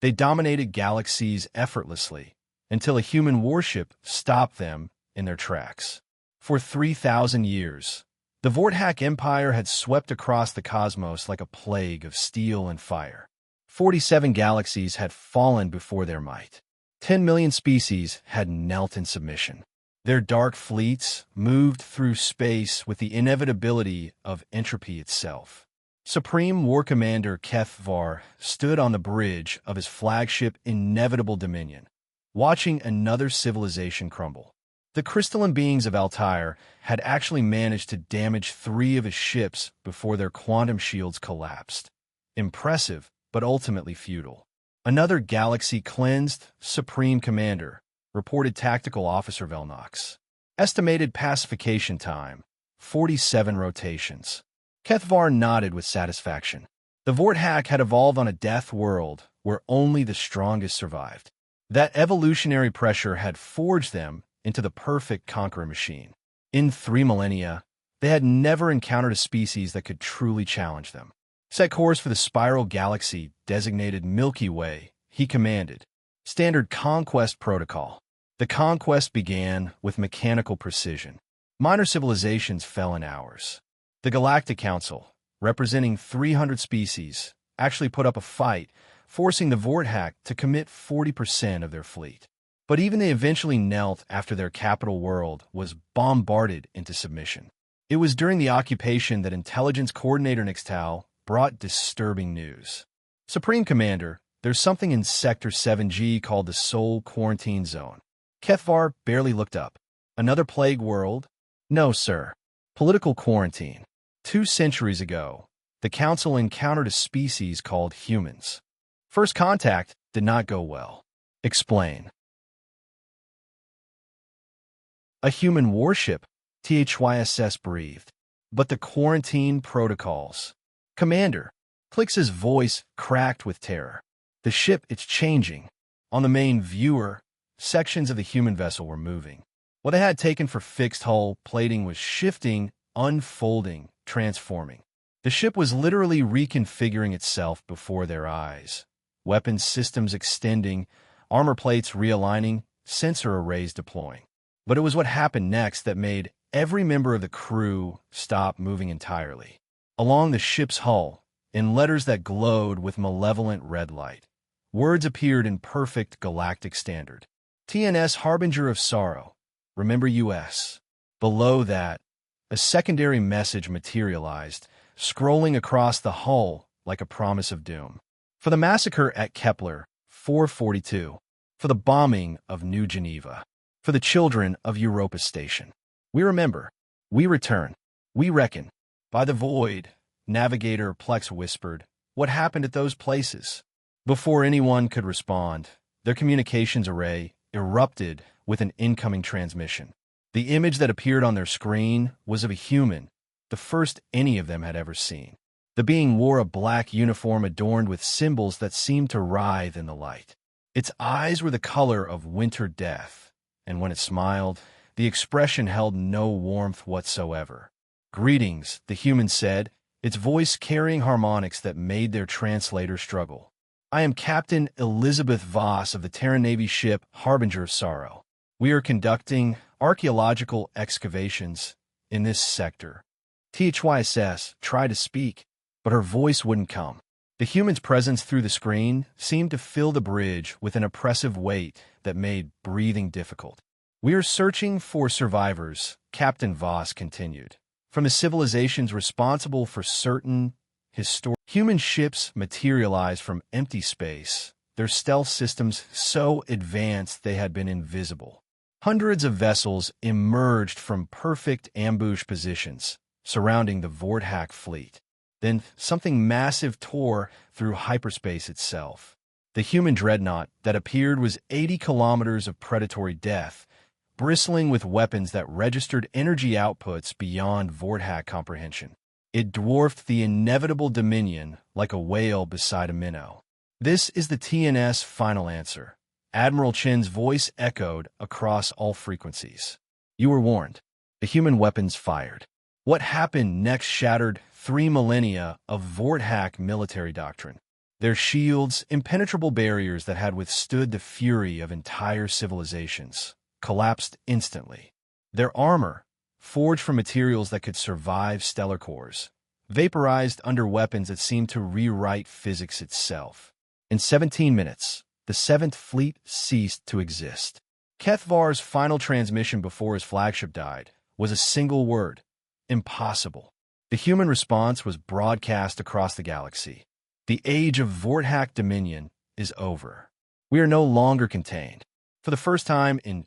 They dominated galaxies effortlessly until a human warship stopped them in their tracks. For 3,000 years, the Vortak Empire had swept across the cosmos like a plague of steel and fire. 47 galaxies had fallen before their might. 10 million species had knelt in submission. Their dark fleets moved through space with the inevitability of entropy itself. Supreme War Commander Kethvar stood on the bridge of his flagship Inevitable Dominion, watching another civilization crumble. The crystalline beings of Altair had actually managed to damage 3 of his ships before their quantum shields collapsed. Impressive, but ultimately futile. Another galaxy-cleansed Supreme Commander reported Tactical Officer Velnox. Estimated pacification time, 47 rotations. Kethvar nodded with satisfaction. The Vortak had evolved on a death world where only the strongest survived. That evolutionary pressure had forged them into the perfect conqueror machine. In 3 millennia, they had never encountered a species that could truly challenge them. Set course for the spiral galaxy designated Milky Way, he commanded. Standard Conquest Protocol. The conquest began with mechanical precision. Minor civilizations fell in hours. The Galactic Council, representing 300 species, actually put up a fight, forcing the Vortak to commit 40% of their fleet. But even they eventually knelt after their capital world was bombarded into submission. It was during the occupation that Intelligence Coordinator Nixtal brought disturbing news. Supreme Commander, there's something in Sector 7G called the Soul Quarantine Zone. Kethvar barely looked up. Another plague world? No, sir. Political quarantine. 2 centuries ago, the Council encountered a species called humans. First contact did not go well. Explain. A human warship, THYSS breathed. But the quarantine protocols. Commander, Clix's voice cracked with terror. The ship, it's changing. On the main viewer, sections of the human vessel were moving. What they had taken for fixed hull plating was shifting, unfolding, transforming. The ship was literally reconfiguring itself before their eyes. Weapons systems extending, armor plates realigning, sensor arrays deploying. But it was what happened next that made every member of the crew stop moving entirely. Along the ship's hull, in letters that glowed with malevolent red light, words appeared in perfect galactic standard. TNS Harbinger of Sorrow. Remember US. Below that, a secondary message materialized, scrolling across the hull like a promise of doom. For the massacre at Kepler 442. For the bombing of New Geneva. For the children of Europa Station. We remember. We return. We reckon. By the void, Navigator Plex whispered, what happened at those places? Before anyone could respond, their communications array erupted with an incoming transmission. The image that appeared on their screen was of a human, the first any of them had ever seen. The being wore a black uniform adorned with symbols that seemed to writhe in the light. Its eyes were the color of winter death, and when it smiled, the expression held no warmth whatsoever. Greetings, the human said, its voice carrying harmonics that made their translator struggle. I am Captain Elizabeth Voss of the Terran Navy ship Harbinger of Sorrow. We are conducting archaeological excavations in this sector. THYSS tried to speak, but her voice wouldn't come. The human's presence through the screen seemed to fill the bridge with an oppressive weight that made breathing difficult. We are searching for survivors, Captain Voss continued, from the civilizations responsible for certain human ships materialized from empty space, their stealth systems so advanced they had been invisible. Hundreds of vessels emerged from perfect ambush positions surrounding the Vortak fleet. Then something massive tore through hyperspace itself. The human dreadnought that appeared was 80 kilometers of predatory death, bristling with weapons that registered energy outputs beyond Vortak comprehension. It dwarfed the inevitable Dominion like a whale beside a minnow. This is the TNS final answer. Admiral Chen's voice echoed across all frequencies. You were warned. The human weapons fired. What happened next shattered 3 millennia of Vortak military doctrine. Their shields, impenetrable barriers that had withstood the fury of entire civilizations, collapsed instantly. Their armor, forged from materials that could survive stellar cores, vaporized under weapons that seemed to rewrite physics itself. In 17 minutes, the Seventh Fleet ceased to exist. Kethvar's final transmission before his flagship died was a single word: impossible. The human response was broadcast across the galaxy. The age of Vorthak dominion is over. We are no longer contained. For the first time in